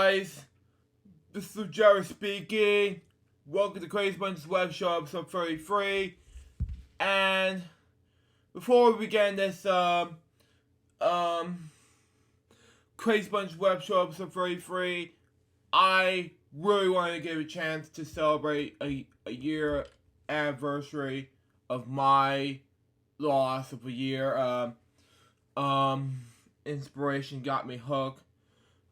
guys, this is Jerry speaking. Welcome to TheCrazyBunch's WebShow episode 33. And before we begin this Crazy Bunch WebShow episode 33, I really want to give a chance to celebrate a year anniversary of my loss of a year. Inspiration got me hooked.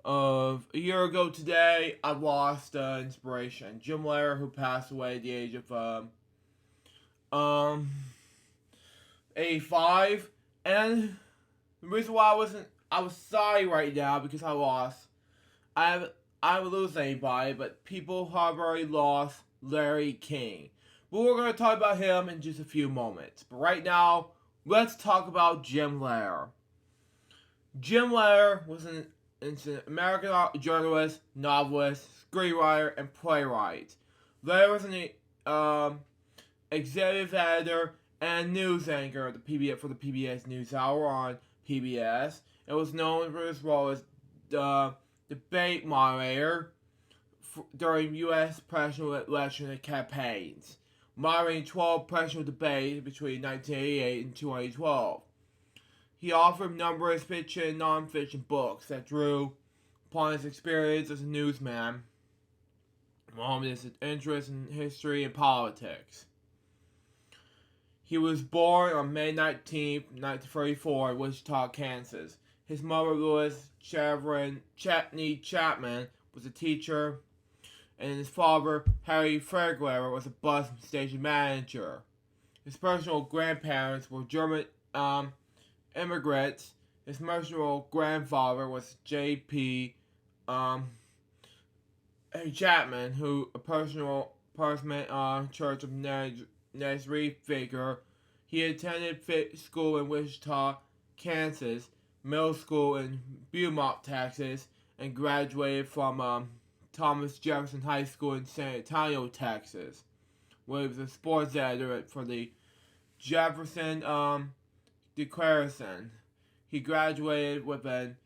A year ago today, I lost inspiration. Jim Lehrer, who passed away at the age of 85, and the reason why I was sorry right now because I lost. I haven't lost anybody, but people have already lost Larry King. But we're going to talk about him in just a few moments. But right now, let's talk about Jim Lehrer. Jim Lehrer was an American journalist, novelist, screenwriter, and playwright. Lehrer was an executive editor and news anchor at for the PBS NewsHour on PBS, and was known for his role as the debate moderator during U.S. presidential election campaigns, moderating 12 presidential debates between 1988 and 2012. He authored numerous fiction and non-fiction books that drew upon his experience as a newsman, along with his interest in history and politics. He was born on May 19, 1934 in Wichita, Kansas. His mother, Louise Chapney Chapman, was a teacher, and his father, Harry Fregler, was a bus station manager. His personal grandparents were German immigrants. His maternal grandfather was J.P. Chapman, who a personal Church of Nazarene figure. He attended school in Wichita, Kansas, middle school in Beaumont, Texas, and graduated from Thomas Jefferson High School in San Antonio, Texas, where he was a sports editor for the Jefferson Declaration. He graduated with an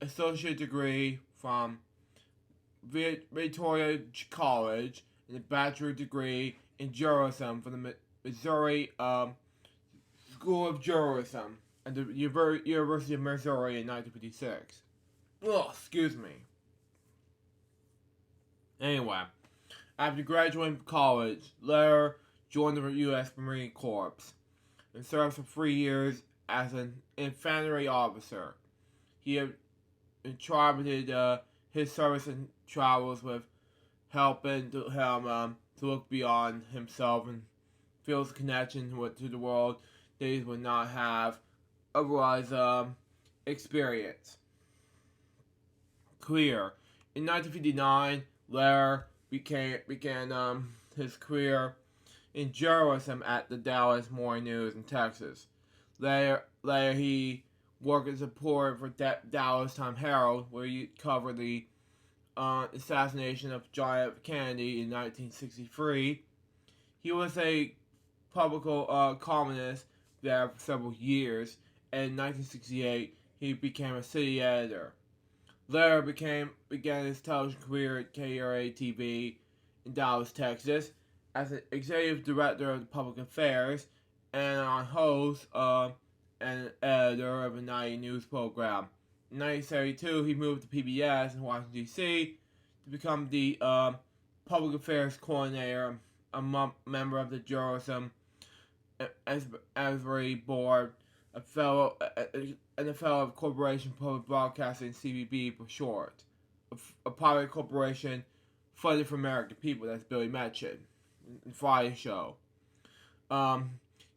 associate degree from Victoria College and a bachelor's degree in journalism from the Missouri School of Journalism at the University of Missouri in 1956. Excuse me. Anyway, after graduating from college, Lehrer joined the U.S. Marine Corps and served for 3 years as an infantry officer. He had attributed his service and travels with helping him to look beyond himself and feel his connection to the world that he would not have otherwise experienced. Career. In 1959, Lehrer began his career in journalism at the Dallas Morning News in Texas. Later he worked as a reporter for Dallas Times-Herald, where he covered the assassination of John F. Kennedy in 1963. He was a public columnist there for several years, and in 1968 he became a city editor. Lehrer began his television career at KRA-TV in Dallas, Texas, as an executive director of public affairs and on host and editor of a night news program. In 1972, he moved to PBS in Washington, D.C. to become the public affairs coordinator, a member of the Journalism Advisory Board, and a fellow of Corporation Public Broadcasting, CBB for short, a private corporation funded for American people. That's Billy mentioned in Friday's show.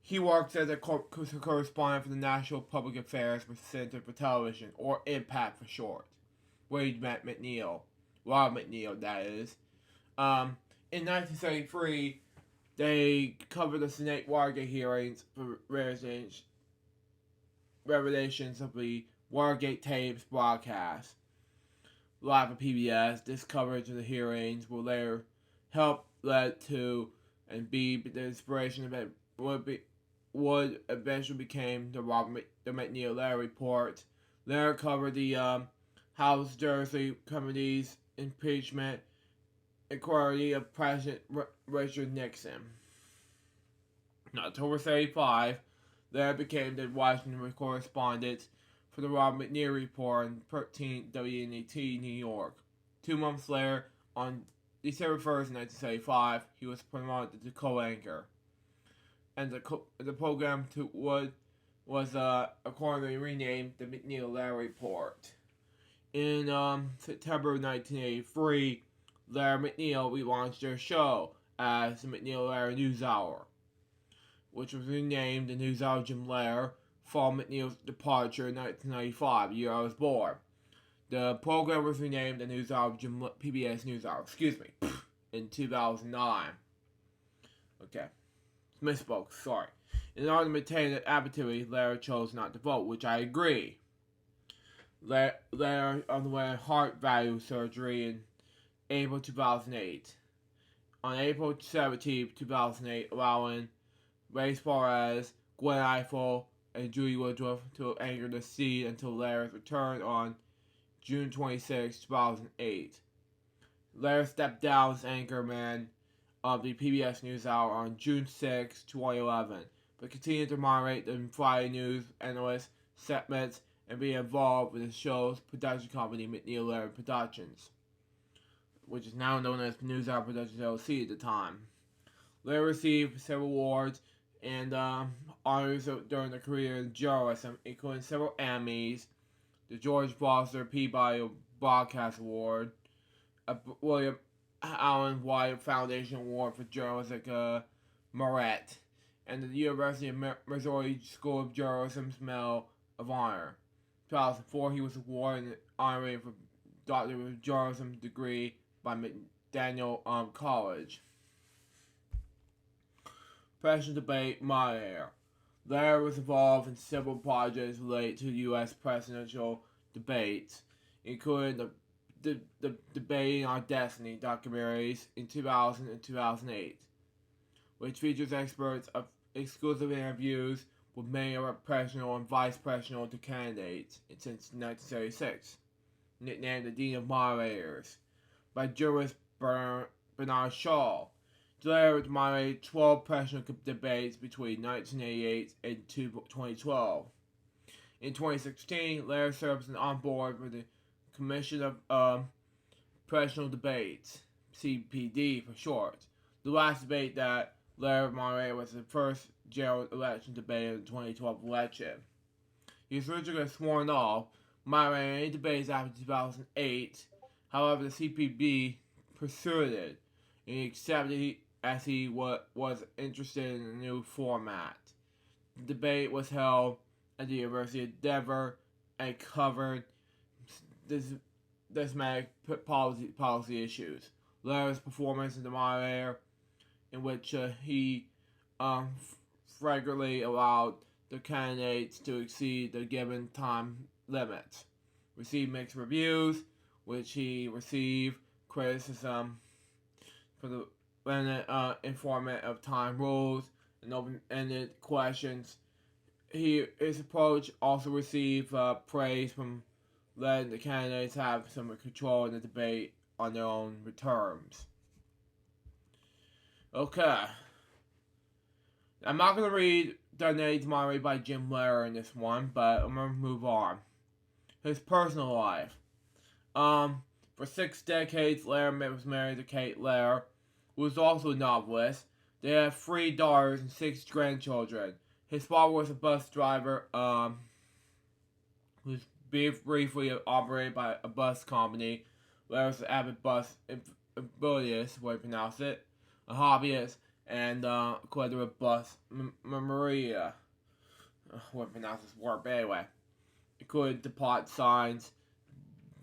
He works as a correspondent for the National Public Affairs Center for Television, or IMPACT for short, where he met McNeil. Rob McNeil, that is. In 1973, they covered the Senate Watergate hearings for revelations of the Watergate tapes broadcast live on PBS. This coverage of the hearings will later led to and be the inspiration that would eventually became the McNeil Lehrer Report. Lehrer covered the House Jersey Committee's impeachment inquiry of President Richard Nixon. In October 1935, Lehrer became the Washington correspondent for the Robert McNeil Report on 13 WNET New York. 2 months later, on December 1st, 1975, he was promoted to co-anchor. And the program was accordingly renamed the McNeil-Lehrer Report. In September 1983, Lehrer McNeil relaunched their show as the McNeil-Lehrer NewsHour, which was renamed the NewsHour Jim Lehrer following McNeil's departure in 1995, the year I was born. The program was renamed the NewsHour PBS NewsHour, in 2009. Okay, misspoke, sorry. In order to maintain the apathy, Lehrer chose not to vote, which I agree. Lehrer underwent heart valve surgery in April 2008. On April 17, 2008, allowing Ray Suarez, Gwen Eiffel, and Julie Woodruff to anchor the seat until Lehrer's return on June 26, 2008. Lehrer stepped down as anchorman of the PBS NewsHour on June 6, 2011, but continued to moderate the Friday news analyst segments and be involved with the show's production company, McNeil-Lehrer Productions, which is now known as NewsHour Productions LLC at the time. Lehrer received several awards and honors during their career in journalism, including several Emmys, the George Foster Peabody Broadcast Award, a William Allen White Foundation Award for Journalistic Merit, and the University of Missouri School of Journalism's Medal of Honor. In 2004, he was awarded an honorary for Doctor of Journalism degree by McDaniel College. Presidential debate moderator. Lehrer was involved in several projects related to U.S. presidential debates, including the Debating Our Destiny documentaries in 2000 and 2008, which features experts of exclusive interviews with many of our presidential and vice presidential candidates since 1976, nicknamed the Dean of Moderators, by journalist Bernard Shaw. Lehrer moderated 12 presidential debates between 1988 and 2012. In 2016, Lehrer serves on board with the Commission of Presidential Debates, CPD for short. The last debate that Lehrer moderated was the first general election debate in the 2012 election. He was originally sworn off, moderating any debates after 2008. However, the CPB pursued it, and he accepted as he was interested in a new format. The debate was held at the University of Denver and covered systematic policy issues. Lehrer's performance as the moderator, in which he frequently allowed the candidates to exceed the given time limits, received mixed reviews, which he received criticism for the enforcement of time rules and open-ended questions. His approach also received praise from letting the candidates have some control in the debate on their own terms. Okay. I'm not going to read Donated Moderate by Jim Lehrer in this one, but I'm going to move on. His personal life. For 6 decades, Lehrer was married to Kate Lehrer, who was also a novelist. They had 3 daughters and 6 grandchildren. His father was a bus driver, who was briefly operated by a bus company. Lehrer was an avid bus enthusiast, way to pronounce it, a hobbyist, and collector of bus Maria. Way to pronounce this word, but anyway. Included depot signs,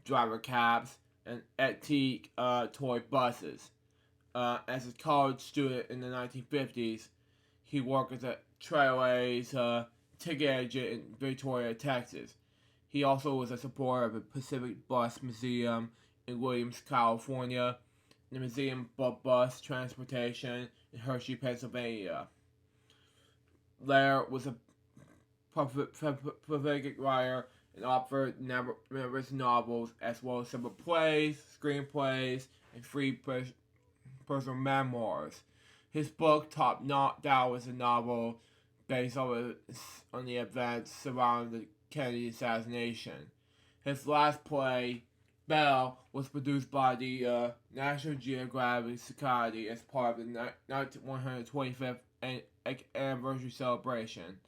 driver cabs, and antique toy buses. As a college student in the 1950s, he worked as a Trailways ticket agent in Victoria, Texas. He also was a supporter of the Pacific Bus Museum in Williams, California, the Museum of Bus Transportation in Hershey, Pennsylvania. Lehrer was a prolific writer and authored numerous novels, as well as several plays, screenplays, and free personal memoirs. His book, Top Not Down, was a novel based on the events surrounding the Kennedy assassination. His last play, Bell, was produced by the National Geographic Society as part of the 125th anniversary celebration.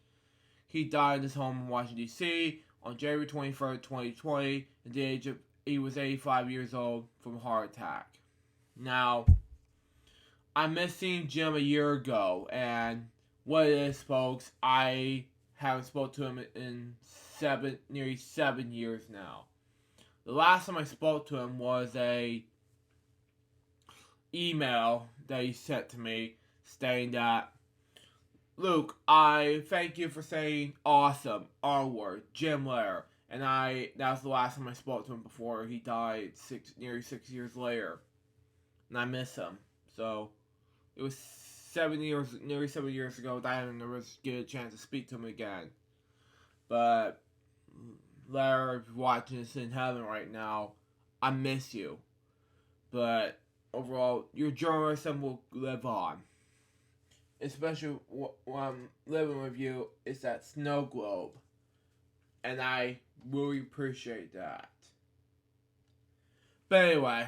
He died in his home in Washington, D.C. on January 23rd, 2020, at the age of, he was 85 years old from a heart attack. Now, I missed seeing Jim a year ago, and what it is, folks, I haven't spoke to him in nearly 7 years now. The last time I spoke to him was a email that he sent to me stating that, Luke, I thank you for saying awesome, R-word, Jim Lehrer. And that was the last time I spoke to him before he died nearly 6 years later. And I miss him. So, it was nearly 7 years ago that I didn't ever get a chance to speak to him again. But, Larry, if you're watching this in heaven right now, I miss you. But, overall, your journalism will live on. Especially when I'm living with you, it's that snow globe. And I really appreciate that. But anyway,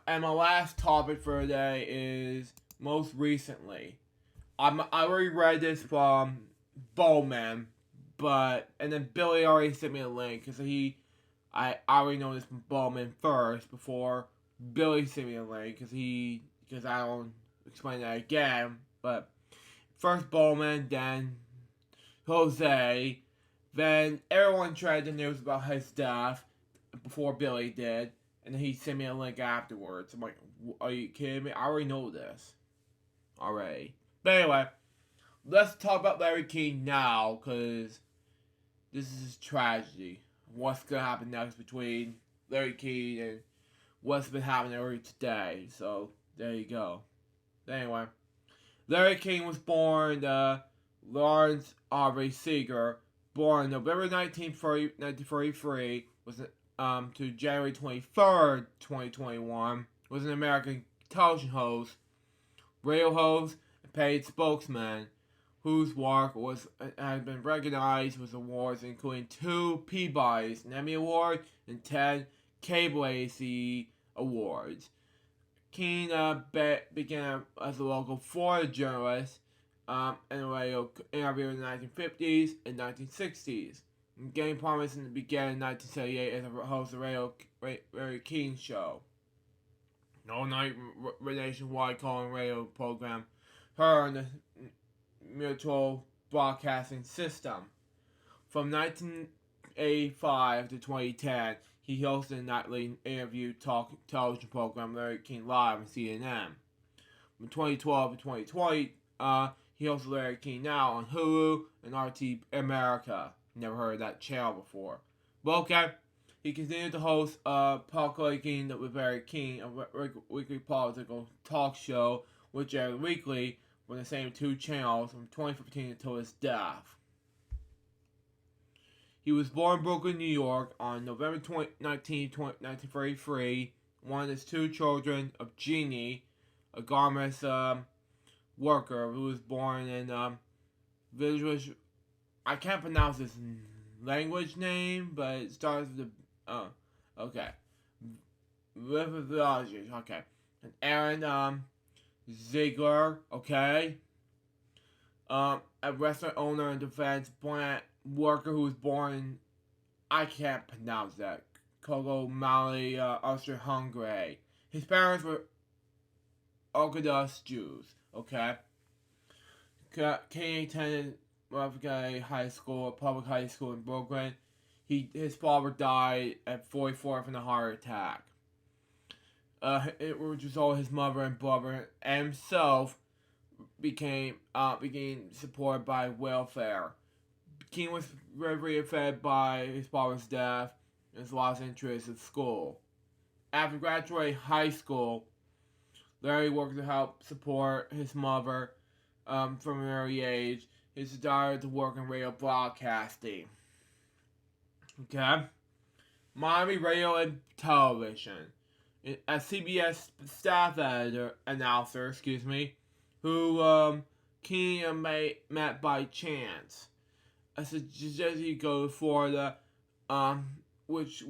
my last topic for today is most recently. I already read this from Bowman, and then Billy already sent me a link because I already know this from Bowman first before Billy sent me a link because I don't explain that again. But first Bowman, then Jose, then everyone tried the news about his death before Billy did, and then he sent me a link afterwards. I'm like, are you kidding me? I already know this already. But anyway, let's talk about Larry King now, because this is a tragedy. What's going to happen next between Larry King and what's been happening earlier today. So, there you go. Anyway, Larry King was born, Lawrence Aubrey Seeger, born November 1933, was to January 23rd, 2021, was an American television host, radio host, and paid spokesman, whose work has been recognized with awards including 2 Peabodys, an Emmy Award, and 10 Cable ACE Awards. King began as a local Florida journalist and a radio interviewer in the 1950s and 1960s. And gained prominence began in 1978 as a host of the Radio King Show, an all-night nationwide call-in radio program heard on the Mutual Broadcasting System. From 1985 to 2010, he hosted a nightly interview talk television program Larry King Live on CNN. From 2012 to 2020, he hosted Larry King Now on Hulu and RT America. Never heard of that channel before. But okay, he continued to host Talking with Larry King, a weekly political talk show, which aired weekly on the same 2 channels from 2015 until his death. He was born in Brooklyn, New York on November 19, 1933. One of his 2 children of Jeannie, a garment worker who was born in village. I can't pronounce his language name, but it starts with the okay. Okay. And Aaron Ziegler, okay. A restaurant owner and defense plant worker who was born in, I can't pronounce that, Kogomali, Austria-Hungary. His parents were Orthodox Jews, okay. King attended Motherfucker High School, a public high school in Brooklyn. His father died at 44 from a heart attack. It was just all his mother and brother and himself became supported by welfare. King was very affected by his father's death and his lost interest in school. After graduating high school, Larry worked to help support his mother from an early age. his desire to work in radio broadcasting. Okay? Miami Radio and Television. A CBS staff announcer, who King met by chance. I suggest you go to Florida, which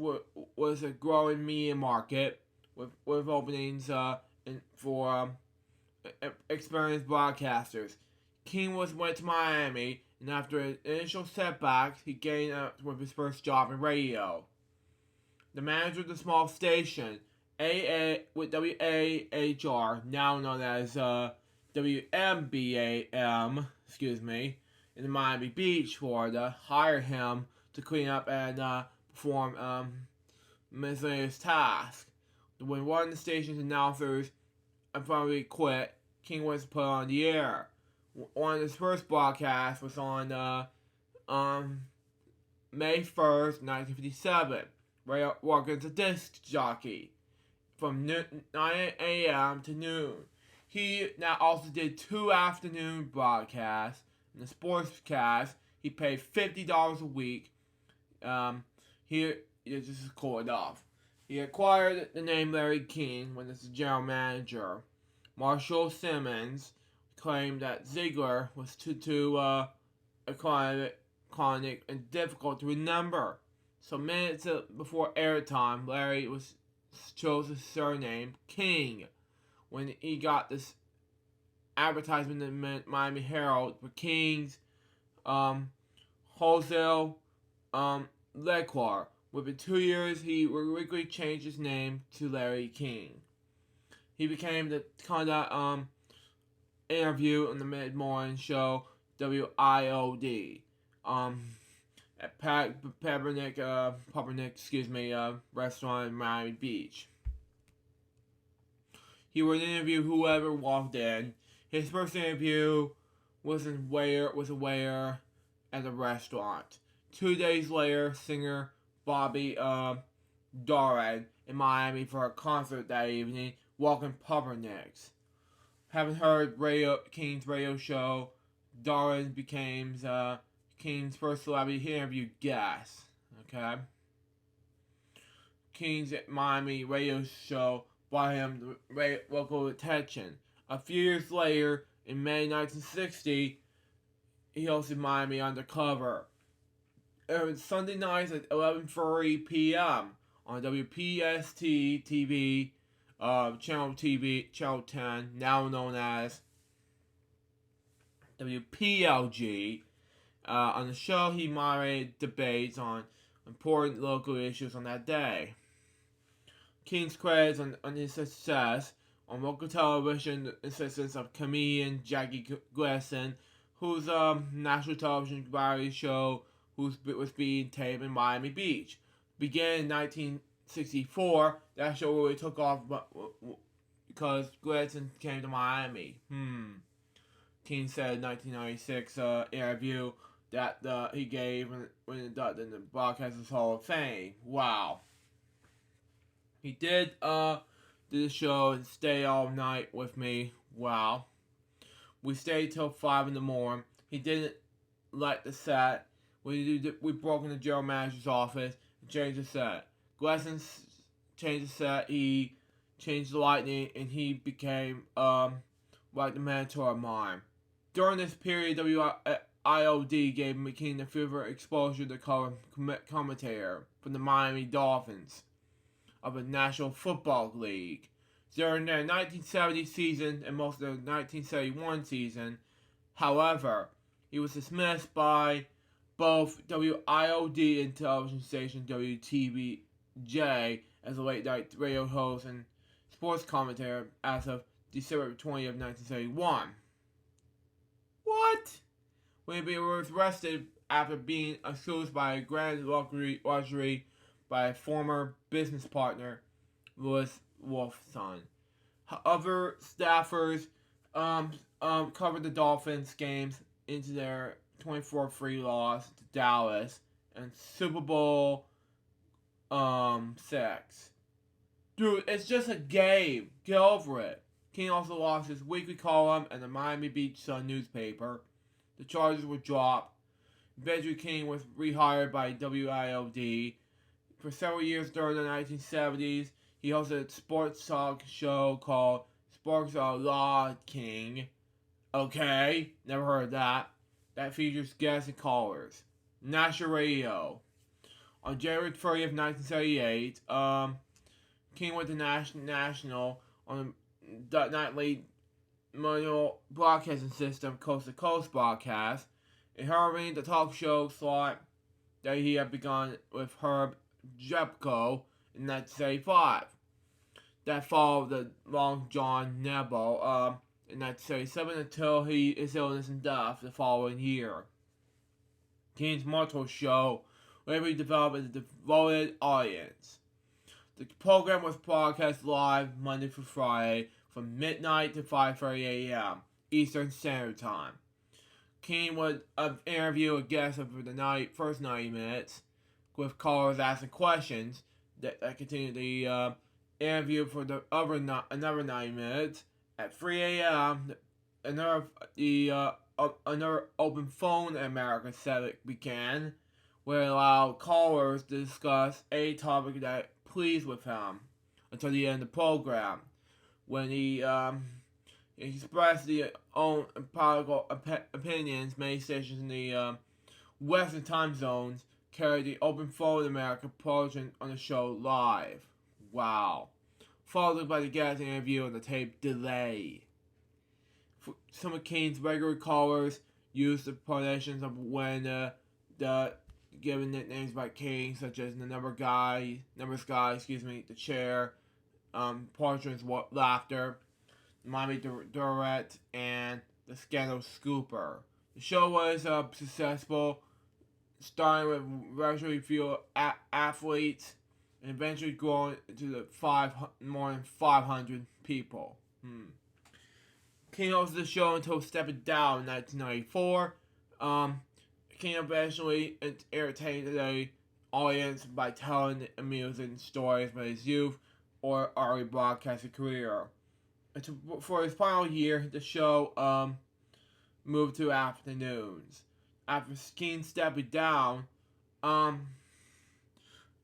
was a growing media market with openings for experienced broadcasters. King went to Miami, and after an initial setback, he gained with his first job in radio. The manager of the small station, with WAHR, now known as WMBAM, in Miami Beach, Florida, hired him to clean up and perform miscellaneous tasks. When one of the station's announcers finally quit, King was put on the air. One of his first broadcasts was on May 1st, 1957, working as a disc jockey from 9 a.m. to noon. He now also did 2 afternoon broadcasts. In the sportscast, he paid $50 a week. This is cool enough. He acquired the name Larry King when he was the general manager. Marshall Simmons claimed that Ziegler was too iconic and difficult to remember. So minutes before airtime, Larry chose his surname King when he got this advertisement in the Miami Herald for King's wholesale liquor. Within 2 years, he quickly changed his name to Larry King. He became the conduct interview on the mid-morning show WIOD at Pumpernick restaurant in Miami Beach. He would interview whoever walked in. His first interview was a waiter at the restaurant. 2 days later, singer Bobby Doran in Miami for a concert that evening, walking Pumpernicks. Having heard King's radio show, Doran became King's first celebrity interview guest. Okay, King's Miami radio show brought him local attention. A few years later, in May 1960, he hosted Miami Undercover. It was Sunday nights at 11:30 p.m. on WPST TV, Channel 10, now known as WPLG. On the show, he moderated debates on important local issues on that day. King's credits on his success on local television assistance of comedian Jackie Gleason, whose national television variety show was being taped in Miami Beach. Began in 1964, that show really took off because Gleason came to Miami. King said in 1996 interview that he gave when inducted in the Broadcasters Hall of Fame. Wow. He did the show and stay all night with me. Wow. We stayed till 5 in the morning. He didn't like the set. We broke into the general manager's office and changed the set. Gleason changed the set. He changed the lighting, and he became like the mentor of mine. During this period, WIOD gave McKean the further exposure to color commentator from the Miami Dolphins of the National Football League. During their 1970 season and most of the 1971 season, however, he was dismissed by both WIOD and television station WTBJ as a late-night radio host and sports commentator as of December 20th, 1971. What? When he was arrested after being accused by a grand luxury by a former business partner, Louis Wolfson. Other staffers covered the Dolphins games into their 24-3 loss to Dallas and Super Bowl 6. Dude, it's just a game. Get over it. King also lost his weekly column in the Miami Beach Sun newspaper. the charges were dropped. Eventually, King was rehired by WILD. For several years during the 1970s, he hosted a sports talk show called Sports Law King. Okay, never heard of that. That features guests and callers. National Radio. On January 30th, 1978, King went to National on the nightly manual broadcasting system, Coast to Coast broadcast. In Harvey, the talk show slot that he had begun with Herb Jepko in 1975. That followed the Long John Nebo in 1977 until his illness and death the following year. King's motto show later developed a devoted audience. The program was broadcast live Monday through Friday from midnight to 5:30 a.m. Eastern Standard Time. King would interview a guest over the first 90 minutes, with callers asking questions that continued the interview for the another 90 minutes. At 3 a.m., another open phone in America set began, where it allowed callers to discuss a topic that pleased with him until the end of the program, when he expressed his own political opinions. Many stations in the Western time zones carried the open phone in America portion on the show live. Wow. Followed by the guest interview and the tape delay. Some of King's regular callers used the pronunciations of when the given nicknames by King, such as the numbers guy, the chair, Portrait's laughter, Mommy Durrett, and the Scandal Scooper. The show was successful, starting with relatively few athletes, and eventually growing to more than 500 people. King hosted the show until stepping down in 1994. King eventually entertained the audience by telling amusing stories about his youth or early broadcasting career. For his final year, the show moved to afternoons. After King stepping down,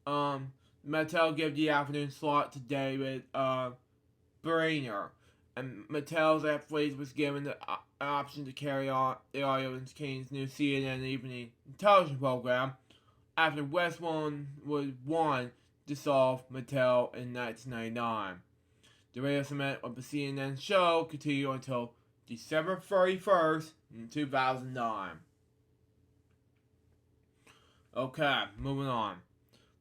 Mattel gave the afternoon slot to David Brainer, and Mattel's athletes was given the option to carry on the audience King's new CNN evening television program after Westwood won to dissolve Mattel in 1999. The radio segment of the CNN show continued until December 31st, 2009. Okay, moving on.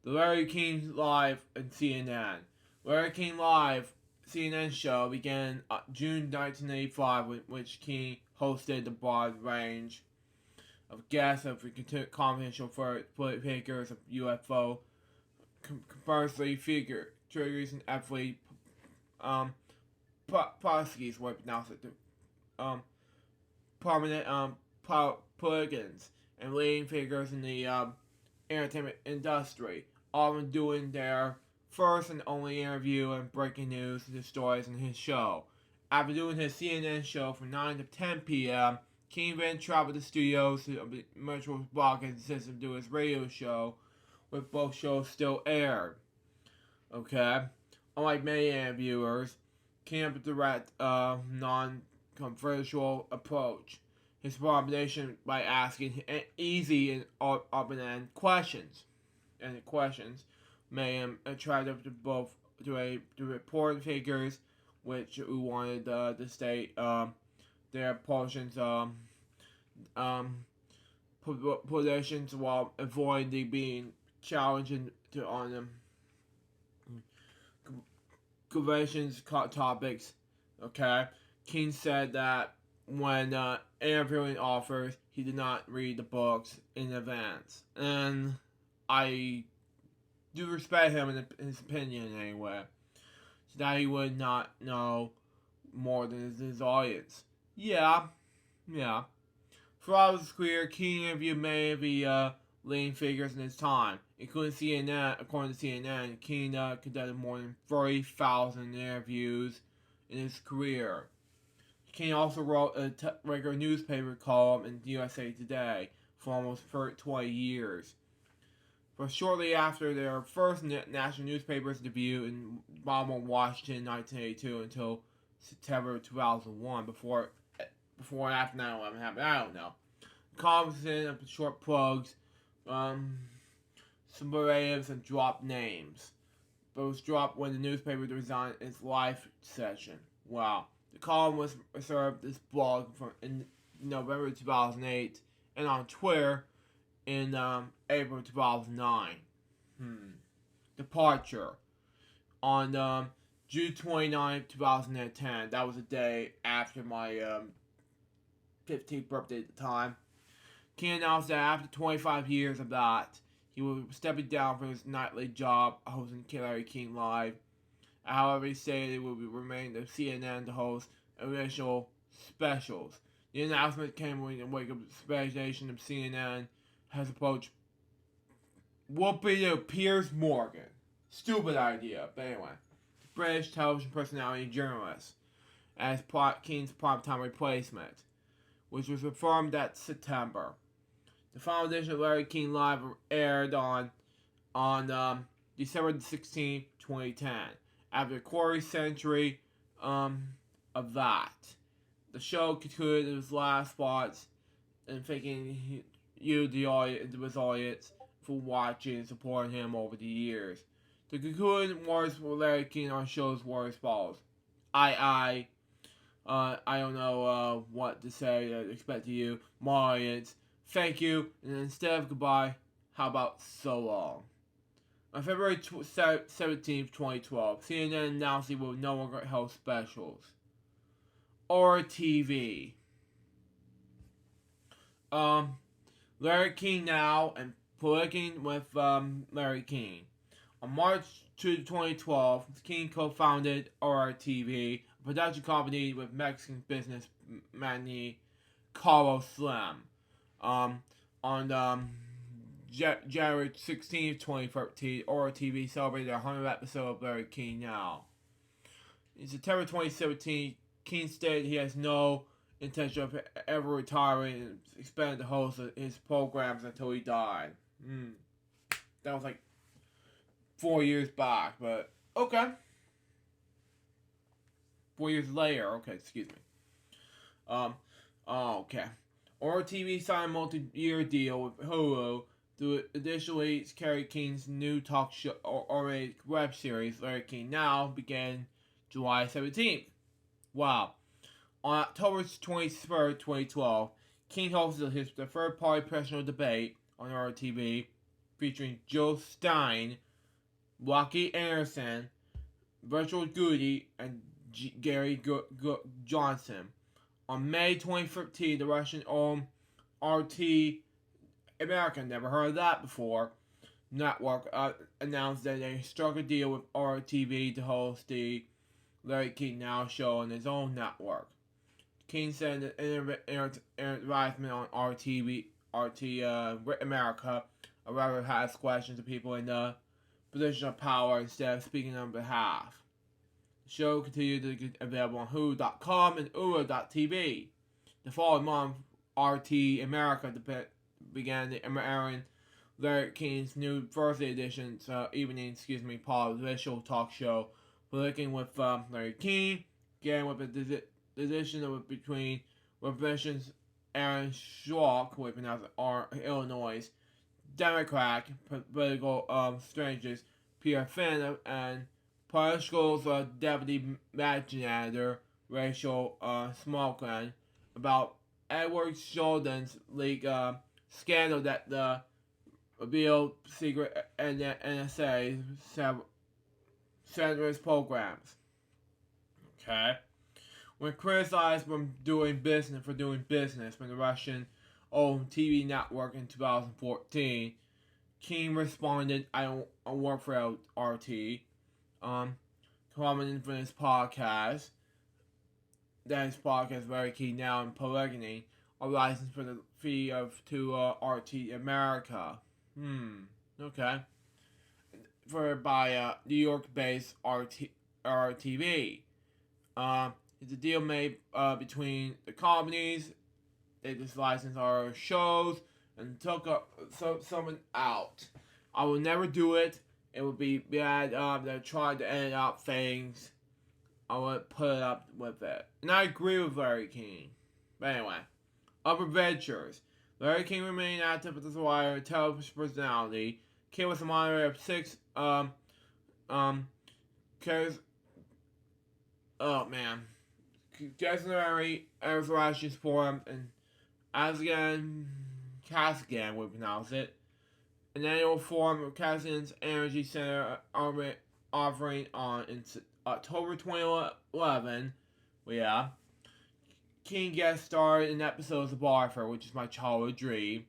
The Larry King Live and CNN. Larry King Live CNN show began June 1985, in which King hosted the broad range of guests of confidential figures of UFO, conversely figures and athlete prosecutors were pronounced prominent polygons and leading figures in the entertainment industry, often doing their first and only interview and breaking news and stories in his show. After doing his CNN show from 9 to 10 p.m., King then traveled to studios to the Metro broadcasting system to do his radio show, with both shows still aired. Okay? Unlike many interviewers, King had a direct, non-controversial approach. His combination by asking easy and open-ended questions, and the questions made him attractive to both to important figures, which who wanted to state their positions positions while avoiding being challenging on them conventions topics. Okay, King said that when interviewing authors, he did not read the books in advance, and I do respect him in his opinion anyway, so that he would not know more than his audience. Yeah. Throughout his career, King interviewed many of the leading figures in his time, including CNN. According to CNN, King conducted more than 30,000 interviews in his career. King also wrote a regular newspaper column in USA Today for almost 20 years. But shortly after their first national newspaper's debut in Baltimore, Washington, in 1982 until September 2001, before and after 9/11 happened, I don't know. Comments in short plugs, superlatives, and dropped names. But it was dropped when the newspaper resigned its live session. Wow. The column was reserved this blog in November 2008 and on Twitter in April 2009. Departure. On June 29, 2010, that was a day after my 15th birthday at the time, King announced that after 25 years of that, he was stepping down from his nightly job hosting Larry King Live. However, he stated it would remain the CNN to host original specials. The announcement came in the wake of the speculation of CNN has approached Whoopi Piers Morgan. Stupid idea, but anyway. The British television personality and journalist as King's primetime replacement, which was confirmed that September. The final edition of Larry King Live aired on December 16, 2010, after a quarter century of that. The show concluded its last spots and thanking you, the audience, for watching and supporting him over the years. The concluding words for Larry King on shows were as follows: I don't know what to say. Expect you, my audience. Thank you, and instead of goodbye, how about so long? On February 17th, 2012, CNN announced it would no longer host specials or TV. Larry King Now and Politicking with Larry King. On March 2, 2012, King co-founded RTV, a production company with Mexican business magnate Carlos Slim. On January 16, 2013, RTV celebrated their 100th episode of Larry King Now. In September 2017, King stated he has no intention of ever retiring and expanded the host of his programs until he died. That was like 4 years back, but okay. 4 years later, okay, excuse me. Okay. RTV signed a multi-year deal with Hulu to additionally carry King's new talk show or web series, Larry King Now, began July 17th. Wow. On October 23rd, 2012, King hosted the third-party professional debate on RTV featuring Jill Stein, Rocky Anderson, Virtual Goody, and Gary Johnson. On May 2013, the Russian-owned RT America, never heard of that before, network announced that they struck a deal with RTV to host the Larry King Now show on his own network. King said that advisement on RT America, or rather has questions of people in the position of power instead of speaking on behalf. The show continued to get available on Hulu.com and Uro.tv. The following month, RT America began airing Larry King's new Thursday edition political talk show, Politicking with Larry King, again with a edition between Representative Aaron Schwalk, who is Illinois, Democrat political strategist Pierre Finn, and Politico's deputy manager Rachel Smolkin about Edward Snowden's leak scandal that revealed secret NSA senators' programs. Okay. When criticized for doing business from the Russian-owned TV network in 2014, King responded, "I don't work for RT." Commenting from his podcast, that his podcast Larry King Now and Polygamy are licensed for the fee to RT America. Okay. By New York-based RTV. It's a deal made between the companies. They just licensed our shows and took someone out. I will never do it. It would be bad. They're trying to edit out things. I would put up with it. And I agree with Larry King. But anyway, other ventures. Larry King remained active as a writer and television personality. King was the moderator of 6 January Arizona Forum and Kazgan would pronounce it. An annual forum of Kazan's Energy Center offering in October 2011. Yeah. King guest starred in episodes of Barfer, which is my childhood dream,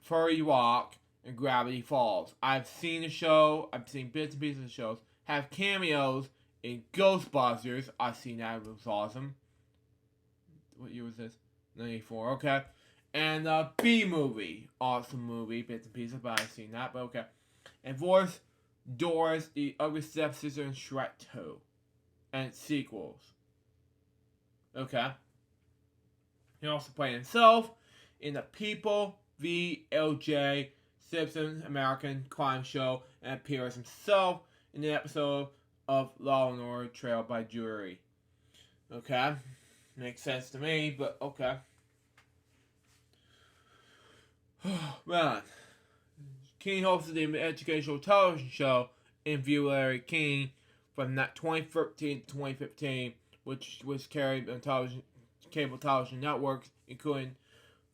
Furry Rock, and Gravity Falls. I've seen the show. I've seen bits and pieces of the shows. Have cameos in Ghostbusters. I've seen that. It was awesome. What year was this? 94. Okay. And B-Movie. Awesome movie. Bits and pieces, but I've seen that. But okay. And voice Doris, the Ugly Stepsister, in Shrek 2. And sequels. Okay. He also played himself in the People v. L.J. Simpson American Crime Show and appears himself in the episode of Law and Order Trial by Jury. Okay. Makes sense to me, but okay. Man. King hosted the educational television show In View Larry King from 2013 to 2015, which was carried on cable television networks, including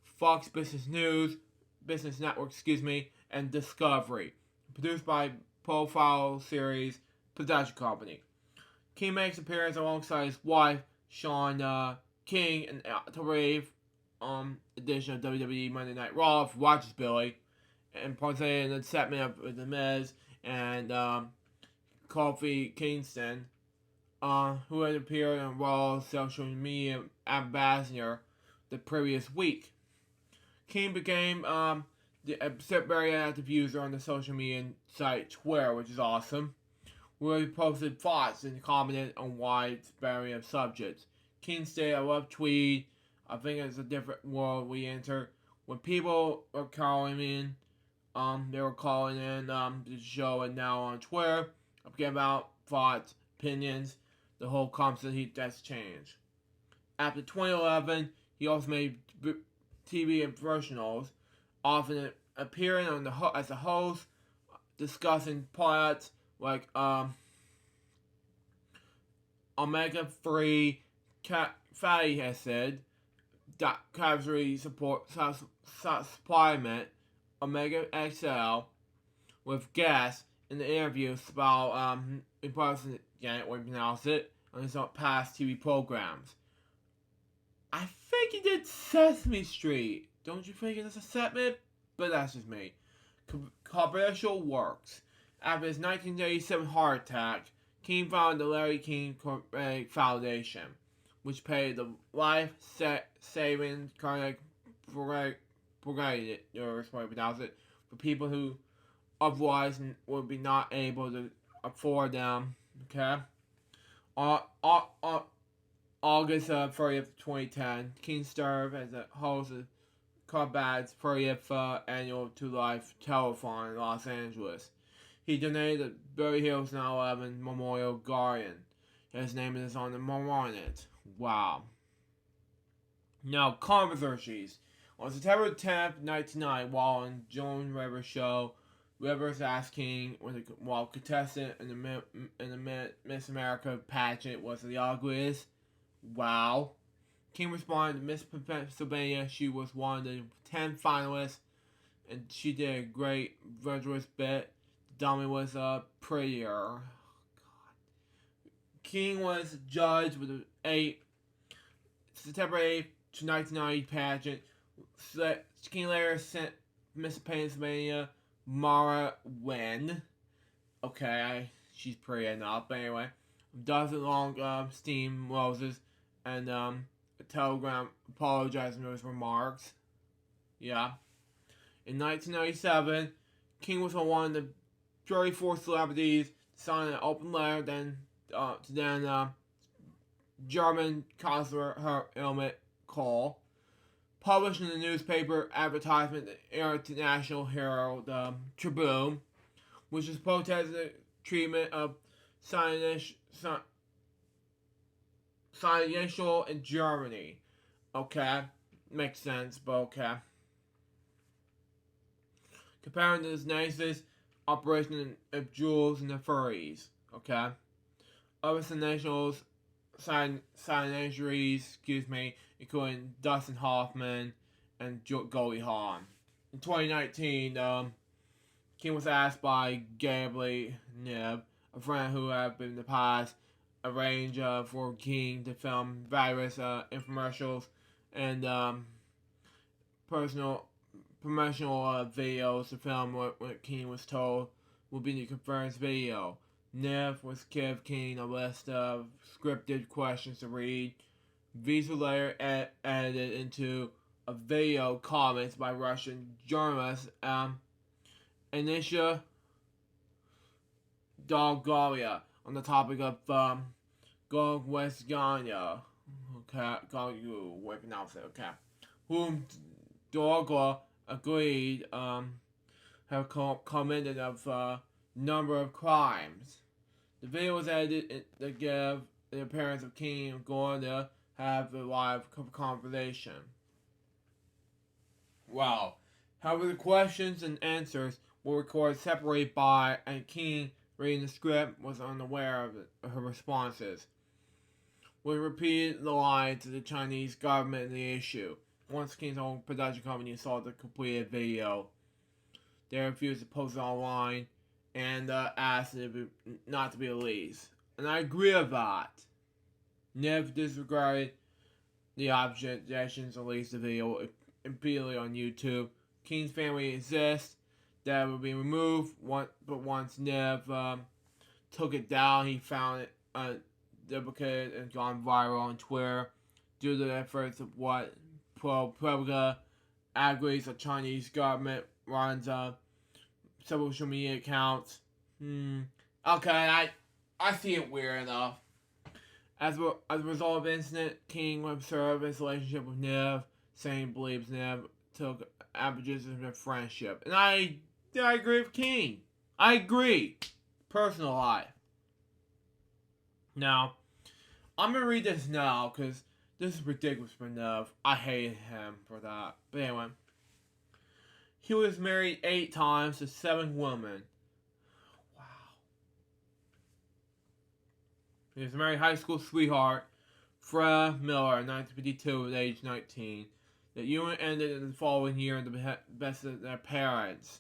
Fox Business Network, and Discovery. Produced by Profile Series Production Company. King makes appearance alongside his wife, Sean King, in the October 8th edition of WWE Monday Night Raw for Rogers Billy, and participated in the segment of The Miz and Kofi Kingston, who had appeared on Raw's social media ambassador the previous week. King became the very active user on the social media site Twitter, which is awesome, where he posted thoughts and commented on a wide variety of subjects. King stated, "I love tweet. I think it's a different world we enter. When people are calling in, they were calling in the show, and now on Twitter, I'm getting about thoughts, opinions, the whole concept that's changed." After 2011, he also made TV infomercials, often appearing on as a host, discussing products like omega-3 fatty acid, calorie supplement, omega XL, with guests in the interviews about impressive again, we pronounce it, on his past TV programs. I think he did Sesame Street. Don't you think it's a segment? But that's just me. Commercial works. After his 1987 heart attack, King founded the Larry King Foundation, which paid the life-saving cardiac for people who otherwise would be not able to afford them. Okay. August 30th, 2010, King served as a host of Combat's 30th annual To Life Telethon in Los Angeles. He donated the Beverly Hills 9/11 Memorial Garden. His name is on the monument. Wow. Now, controversies. On September 10th, 1990, while on Joan Rivers' show, Rivers asked King while contestant in the Miss America pageant was the ugliest. Wow. King responded to Miss Pennsylvania. She was one of the 10 finalists, and she did a great virtuous bit. The dummy was prettier. Oh, God. King was judged with an September 8th, 1990 pageant. King Lehrer sent Miss Pennsylvania Mara Wen. Okay, she's pretty enough. But anyway, dozen long steam roses and a telegram apologizing for his remarks. Yeah. In 1997, King was one of the 34 celebrities to sign an open letter to German counselor her ailment call. Published in the newspaper advertisement the International Herald Tribune, which is protesting the treatment of Sciential in Germany. Okay, makes sense, but okay. Comparing to this nicest operation of jewels and the furries. Okay, other nationals, signatories, including Dustin Hoffman and Goldie Hawn. In 2019, King was asked by Gabriel Nib, a friend who had been in the past arranged for King to film various infomercials and personal promotional videos to film what King was told would be the confirmed video. Nev was give King a list of scripted questions to read. These were later edited into a video comments by Russian journalist Anisha Dolgoria on the topic of Gorgwesganya. Okay, way pronounce it, okay. Whom Dolgoria agreed have commented of number of crimes. The video was edited to give the appearance of King and Gorda have a live conversation. Wow. However, the questions and answers were recorded separately by, and King, reading the script, was unaware of her responses. We repeated the line to the Chinese government in the issue. Once King's own production company saw the completed video, they refused to post it online and asked it not to be released. And I agree with that. Nev disregarded the objections and released the video immediately on YouTube. King's family insists that it would be removed, but once Nev took it down, he found it duplicated and gone viral on Twitter due to the efforts of what ProPublica agrees the Chinese government runs social media accounts. Okay, I see it weird enough. As a result of the incident, King observed his relationship with Nev, saying he believes Nev took advantage of their friendship. And I agree with King. I agree. Personal life. Now, I'm going to read this now because this is ridiculous for Nev. I hated him for that. But anyway. He was married 8 times to 7 women. Wow. He was married high school sweetheart, Freya Miller, in 1952 at age 19. The union ended in the following year in the best of their parents.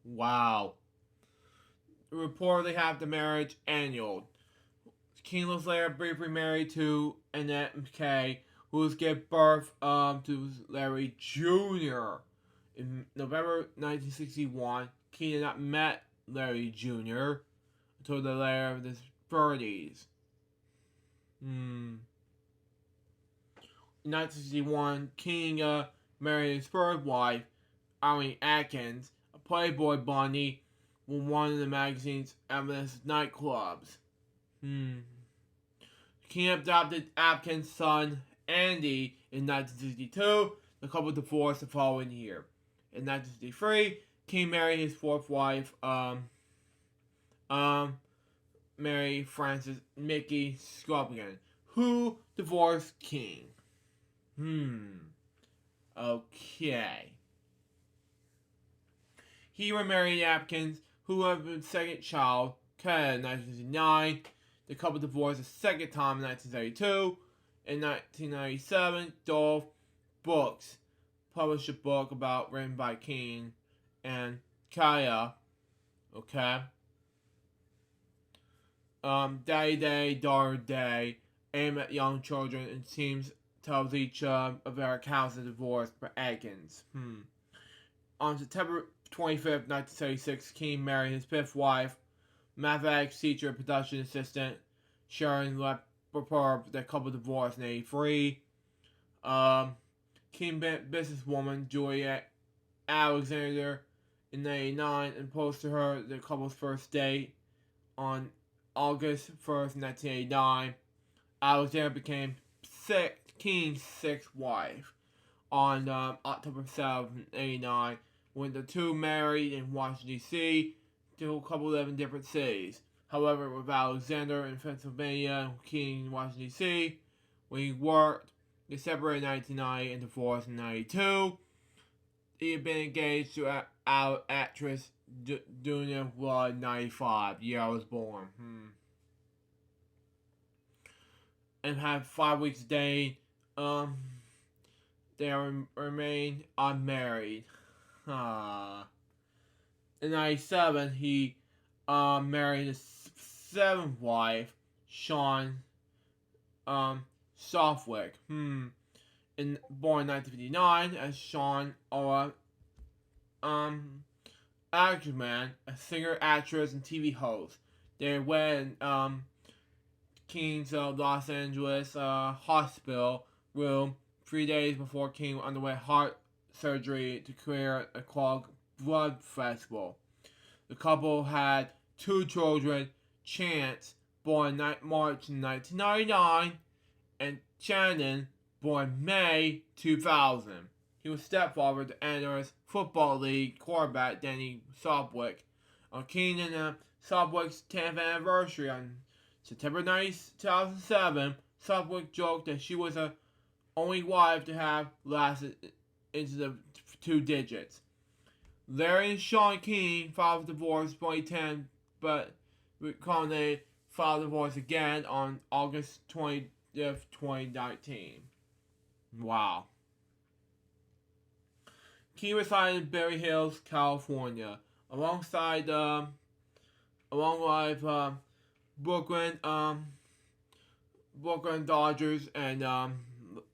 Wow. Reportedly have the marriage annulled. King was later briefly married to Annette McKay, who was gave birth to Larry Jr. In November 1961. King had not met Larry Jr. until the later of his 30s. In 1961, King married his first wife, Irene Atkins, a Playboy bunny with one of the magazine's eminent nightclubs. King adopted Atkins' son, Andy, in 1962. The couple divorced the following year. In 1963, King married his fourth wife, Mary Frances Mickey Scorpion, who divorced King. Okay. He remarried Atkins, who had his second child, Ken, in 1969. The couple divorced a second time in 1972. In 1997, Dolph Books published a book written by King and Kaya. Okay. Daddy Day, Daughter Day, aimed at young children, and tells each of their accounts of divorce for Atkins. On September 25th, 1976, King married his fifth wife, mathematics teacher and production assistant Sharon Lepper. The couple divorced in 1983. King businesswoman Juliet Alexander in 1989 and posted her the couple's first date on August 1st, 1989, Alexander became King's sixth wife. On October 7th, 1989, when the two married in Washington, D.C., to a couple live in different cities. However, with Alexander in Pennsylvania and King in Washington, D.C., when he worked, they separated in 1990 and divorced in 1992. He had been engaged to actress Duna Blood in 1995, the year I was born. And had 5 weeks dating. They remain unmarried. In 1997, he married his seventh wife, Sean Softwick. Born in 1959 as Sean Ackerman, a singer, actress, and TV host. They wed in King's Los Angeles hospital room 3 days before King underwent heart surgery to clear a clogged blood vessel. The couple had 2 children, Chance, born March 1999, and Shannon, born May 2000. He was stepfather to Anders Football League quarterback Danny Sopwith. On King and Sopwith's 10th anniversary on September 9, 2007, Sopwith joked that she was the only wife to have lasted into the 2 digits. Larry and Sean King filed for divorce in 2010, but they filed divorce again on August 20th, 2019. Wow. King resided in Berry Hills, California, alongside Brooklyn Dodgers and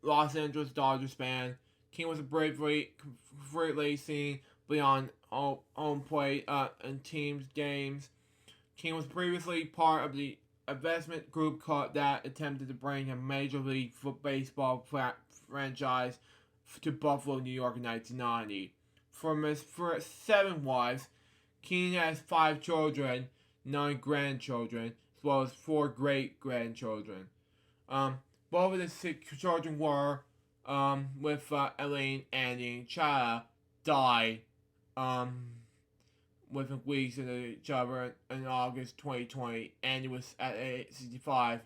Los Angeles Dodgers fan. King was a greatly seen beyond home plate and teams games. King was previously part of the investment group that attempted to bring a Major League Baseball franchise to Buffalo, New York in 1990. From his first 7 wives, King has 5 children, 9 grandchildren, as well as 4 great-grandchildren. Both of the 6 children were, with Elaine, Andy, and Chaya, died within weeks of each other in August 2020. Andy was at age 65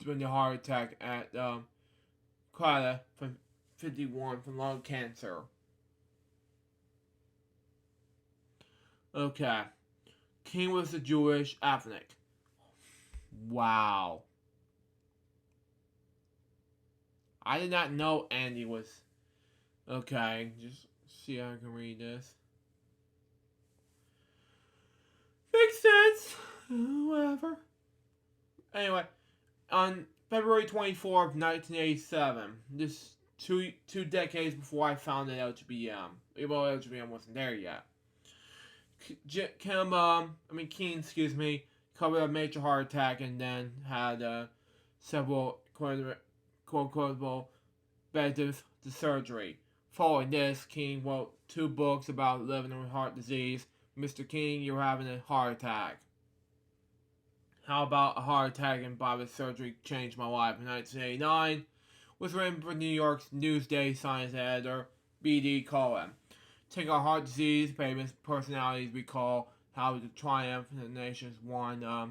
during the heart attack at Chaya from 51 from lung cancer. Okay. King was a Jewish ethnic. Wow. I did not know Andy was. Okay, just see how I can read this. Makes sense. Whatever. Anyway, on February 24th, 1987, this two decades before I founded LGBM, even though LGBM wasn't there yet. King, covered a major heart attack and then had several quote-unquote beds of the surgery. Following this, King wrote 2 books about living with heart disease. Mr. King, you're having a heart attack. How about a heart attack and Bobby's surgery changed my life? In 1989, was written for New York's Newsday science editor B.D. Cohen. Take our heart disease, famous personalities recall how the triumph in the nation's number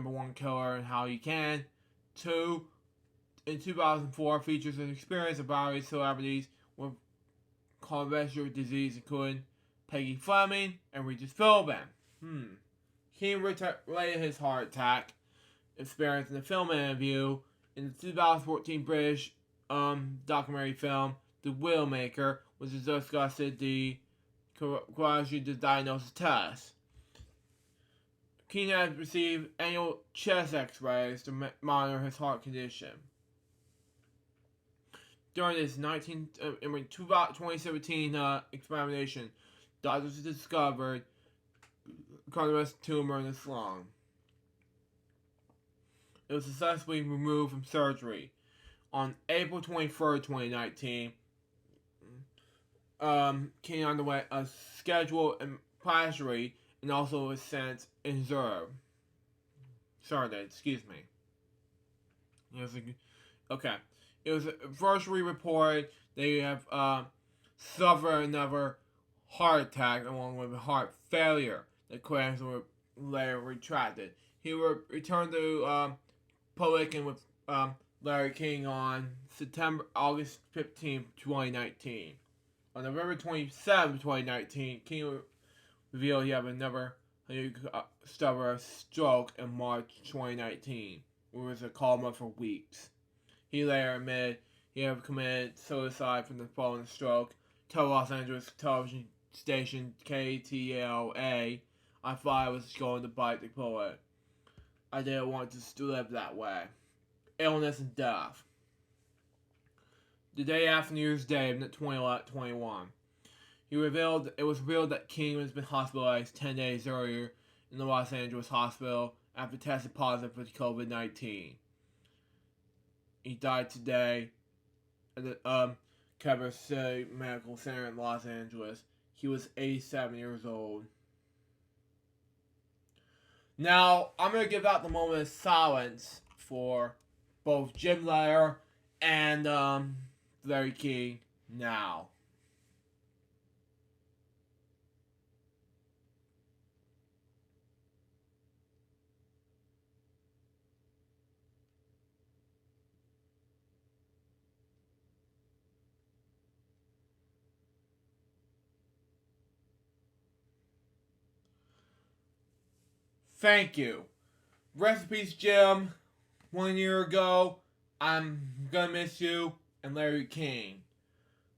1 killer and how you can. 2, in 2004, features an experience of various celebrities with cardiovascular disease, including Peggy Fleming and Regis Philbin. King related his heart attack experience in a film interview in the 2014 British documentary film The Widowmaker, which discussed the cardiovascular diagnosis test. King has received annual chest x-rays to monitor his heart condition. During this 2017 examination, doctors discovered a cardiovascular tumor in his lung. It was successfully removed from surgery. On April 23rd, 2019, King underwent a scheduled plasty and also was sent Inserve. Sorry, excuse me. Okay. It was first reported they have suffered another heart attack along with heart failure. The claims were later retracted. He returned to public and with Larry King on August 15th, 2019. On November 27th, 2019, King revealed he had another stubborn stroke in March 2019, where was a coma for weeks. He later admitted he had committed suicide from the following stroke. Told Los Angeles television station KTLA, "I thought I was going to bite the bullet. I didn't want to live that way." Illness and death. The day after New Year's Day of 2021, it was revealed that King has been hospitalized 10 days earlier in the Los Angeles hospital after testing positive for COVID-19. He died today at the Kevin City Medical Center in Los Angeles. He was 87 years old. Now, I'm going to give out the moment of silence for both Jim Lehrer and Larry King now. Thank you. Rest in peace, Jim. 1 year ago, I'm gonna miss you, and Larry King,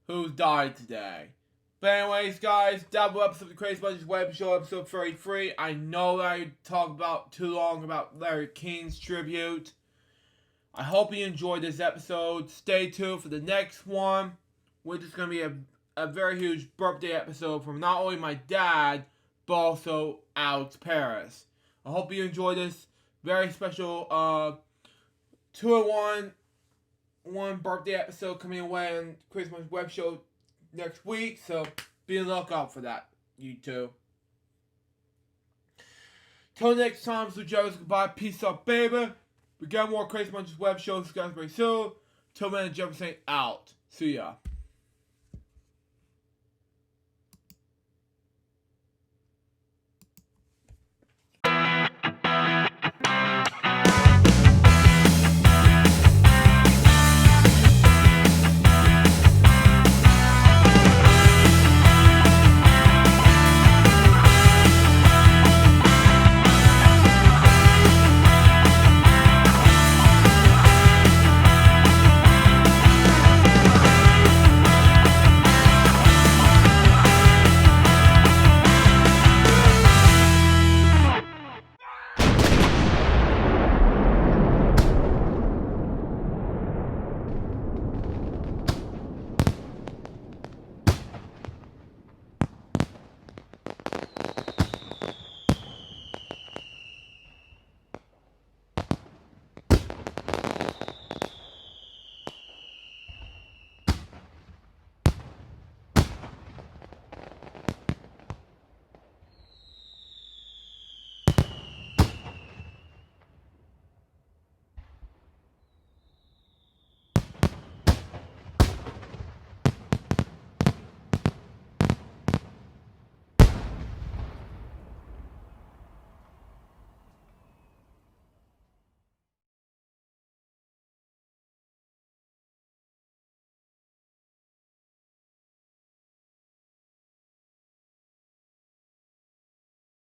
who died today. But anyways, guys, double episode of the Crazy Bunch's Web Show, episode 33. I know that I talked about too long about Larry King's tribute. I hope you enjoyed this episode. Stay tuned for the next one, which is going to be a very huge birthday episode from not only my dad, but also Alex Paris. I hope you enjoyed this very special 2-in-1 birthday episode coming away on Christmas Web Show next week. So be on the lookout for that, you two. Till next time, so Joe's goodbye. Peace out, baby. We got more Crazy Bunch's Web Shows, guys, very soon. Till then, Jefferson out. See ya.